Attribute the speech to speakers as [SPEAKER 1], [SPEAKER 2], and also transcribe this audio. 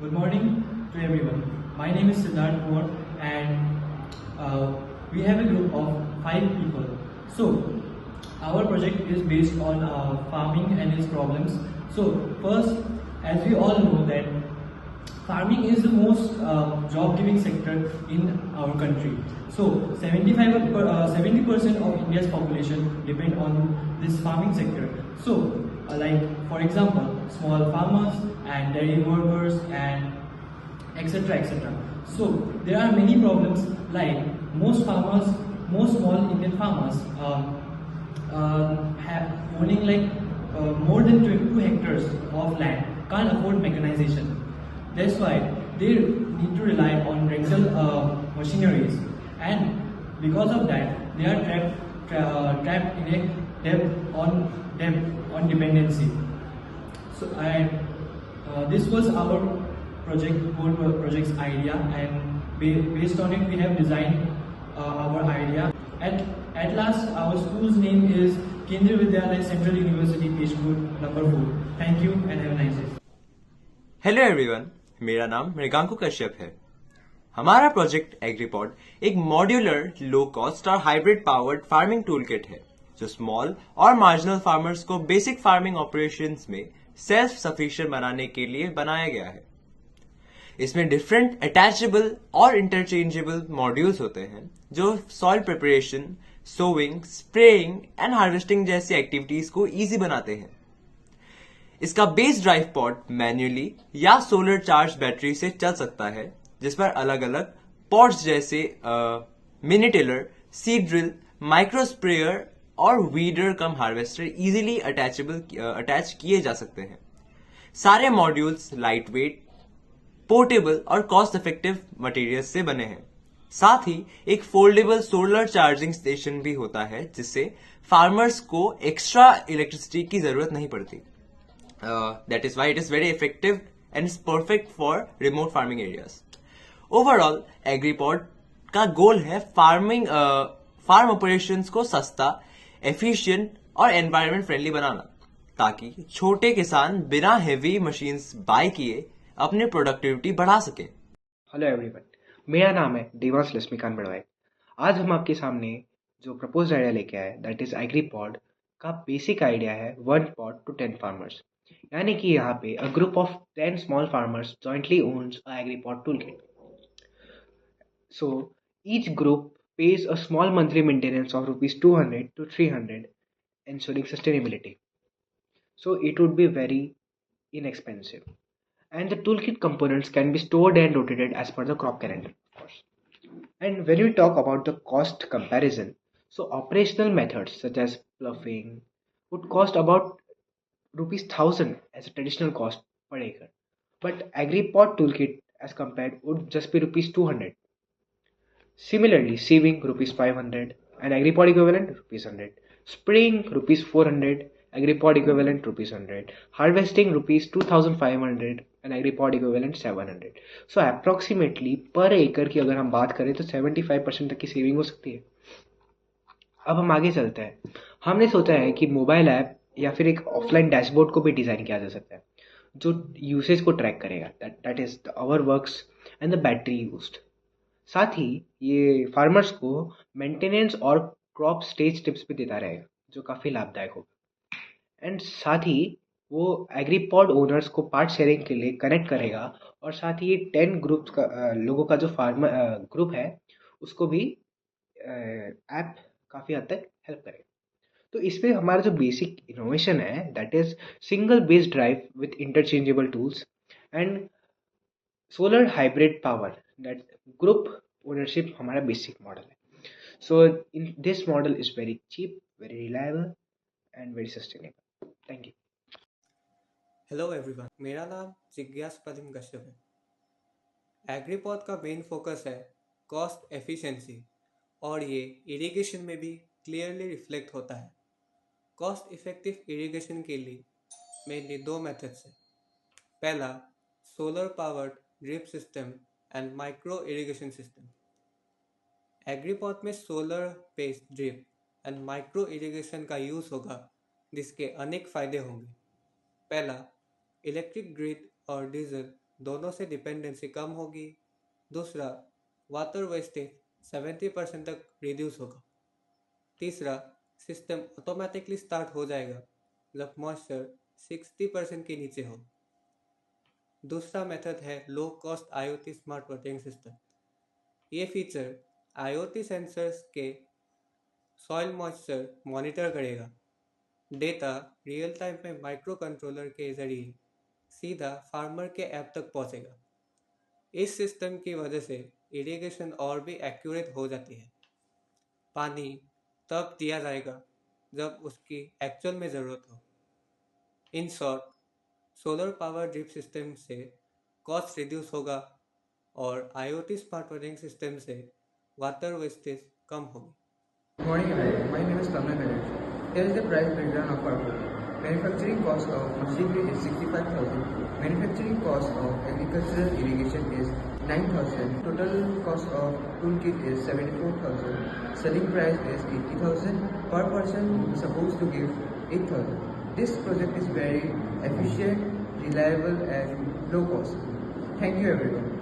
[SPEAKER 1] Good morning to everyone. My name is Siddharth Kaur and we have a group of 5 people. So, our project is based on farming and its problems. So, first, as we all know that farming is the most job-giving sector in our country. So 70% of India's population depend on this farming sector. So like for example, small farmers and dairy workers and etc. etc. So there are many problems like most farmers, most small Indian farmers have owning like more than 2 hectares of land can't afford mechanization. That's why they need to rely on rental machineries, and because of that, they are trapped in a debt on dependency. So, this was our project's idea, and based on it, we have designed our idea. At last, our school's name is Kendriya Vidyalaya Central University, Peshpur, number 4. Thank you and have a nice day.
[SPEAKER 2] Hello everyone, मेरा नाम मृगांकु कश्यप है। हमारा project एग्रीपॉड एक modular, low cost और hybrid powered farming toolkit है जो small और marginal farmers को बेसिक फार्मिंग ऑपरेशंस में सेल्फ सफिशिएंट बनाने के लिए बनाया गया है। इसमें डिफरेंट अटैचेबल और इंटरचेंजेबल मॉड्यूल्स होते हैं जो soil preparation, sowing, spraying and harvesting जैसी एक्टिविटीज को इजी बनाते हैं। इसका बेस ड्राइव पॉड मैन्युअली या सोलर चार्ज बैटरी से चल सकता है, जिस पर अलग अलग पॉड्स जैसे mini tiller, seed drill, micro sprayer और वीडर कम हार्वेस्टर इजीली अटैच किए जा सकते हैं। सारे मॉड्यूल्स लाइट वेट, पोर्टेबल और कॉस्ट इफेक्टिव मटेरियल से बने हैं। साथ ही एक फोल्डेबल सोलर चार्जिंग स्टेशन भी होता है, जिससे फार्मर्स को एक्स्ट्रा इलेक्ट्रिसिटी की जरूरत नहीं पड़ती। That is why it is very effective and is perfect for remote farming areas. Overall, AgriPod का गोल है फार्म ऑपरेशंस को सस्ता, एफिशिएंट और एनवायरनमेंट फ्रेंडली बनाना, ताकि छोटे किसान बिना हेवी मशीन्स बाय किए अपनी प्रोडक्टिविटी बढ़ा सके।
[SPEAKER 3] हेलो एवरीवन, मेरा नाम है देवांश लक्ष्मीकांत बड़वाई। आज हम आपके सामने जो प्रपोज्ड आइडिया लेके आए दैट इज एग्रीपॉड का बेसिक आइडिया है 1 पॉड टू 10 फार्मर्स, यानी कि यहाँ पे a group of 10 small farmers jointly owns a Agripod toolkit. So each group pays a small monthly maintenance of rupees 200 to 300, ensuring sustainability. So it would be very inexpensive. And the toolkit components can be stored and rotated as per the crop calendar, of course. And when we talk about the cost comparison, so operational methods such as ploughing would cost about rupees 1000 as a traditional cost per acre. But AgriPod toolkit as compared would just be rupees 200. Similarly, sieving rupees 500 and AgriPod equivalent rupees 100. Spraying rupees 400, AgriPod equivalent rupees 100. Harvesting rupees 2500 and AgriPod equivalent 700. So approximately per acre की अगर हम बात करें तो 75% तक की saving हो सकती है। अब हम आगे चलते हैं। हमने सोचा है कि मोबाइल ऐप या फिर एक ऑफलाइन डैशबोर्ड को भी डिज़ाइन किया जा सकता है जो यूसेज को ट्रैक करेगा, that is the hour works and the battery used. साथ ही ये फार्मर्स को मेंटेनेंस और क्रॉप स्टेज टिप्स भी देता रहेगा जो काफ़ी लाभदायक होगा। एंड साथ ही वो एग्रीपॉड ओनर्स को पार्ट शेयरिंग के लिए कनेक्ट करेगा और साथ ही ये 10 ग्रुप्स का लोगों का जो फार्मर ग्रुप है उसको भी ऐप काफ़ी हद तक हेल्प करेगा। तो इसमें हमारा जो बेसिक इनोवेशन है that is single base drive with interchangeable tools and solar hybrid power, that group ownership हमारा बेसिक मॉडल है। So in this model is very cheap, very reliable and very sustainable. Thank you.
[SPEAKER 4] Hello everyone, मेरा नाम जिज्ञास पदिम कश्यप है। Agripod का main focus है cost efficiency और ये इरिगेशन में भी क्लियरली रिफ्लेक्ट होता है। कॉस्ट इफेक्टिव इरिगेशन के लिए मेनली 2 मेथड्स हैं। पहला, solar powered drip system and micro irrigation system. Agripod में solar based drip and micro irrigation का यूज़ होगा, जिसके अनेक फ़ायदे होंगे। पहला, इलेक्ट्रिक ग्रिड और डीजल दोनों से डिपेंडेंसी कम होगी। दूसरा, वाटर वेस्टेज 70% तक रिड्यूस होगा। तीसरा, सिस्टम ऑटोमेटिकली स्टार्ट हो जाएगा जब मॉइस्चर 60% के नीचे हो। दूसरा मेथड है low cost IoT smart watering system. ये फीचर IoT सेंसर्स के सॉइल मॉइस्चर मॉनिटर करेगा। डेटा रियल टाइम में माइक्रो कंट्रोलर के जरिए सीधा फार्मर के ऐप तक पहुंचेगा। इस सिस्टम की वजह से इरिगेशन और भी एक्यूरेट हो जाती है। पानी तब दिया जाएगा जब उसकी एक्चुअल में ज़रूरत हो। In short, solar power drip system से कॉस्ट रिड्यूस होगा और IoT स्मार्ट वाटरिंग सिस्टम से वाटर वेस्टेज कम होगी।
[SPEAKER 5] Good morning everyone, my name is Tanmay Ganesh. Here is the price breakdown of our product. Manufacturing cost of machinery is 65,000. Manufacturing cost of agricultural irrigation is 9,000. Total cost of toolkit is 74,000. Selling price is 80,000. Per person supposed to give 8,000. This project is very efficient, reliable and low cost. Thank you everyone.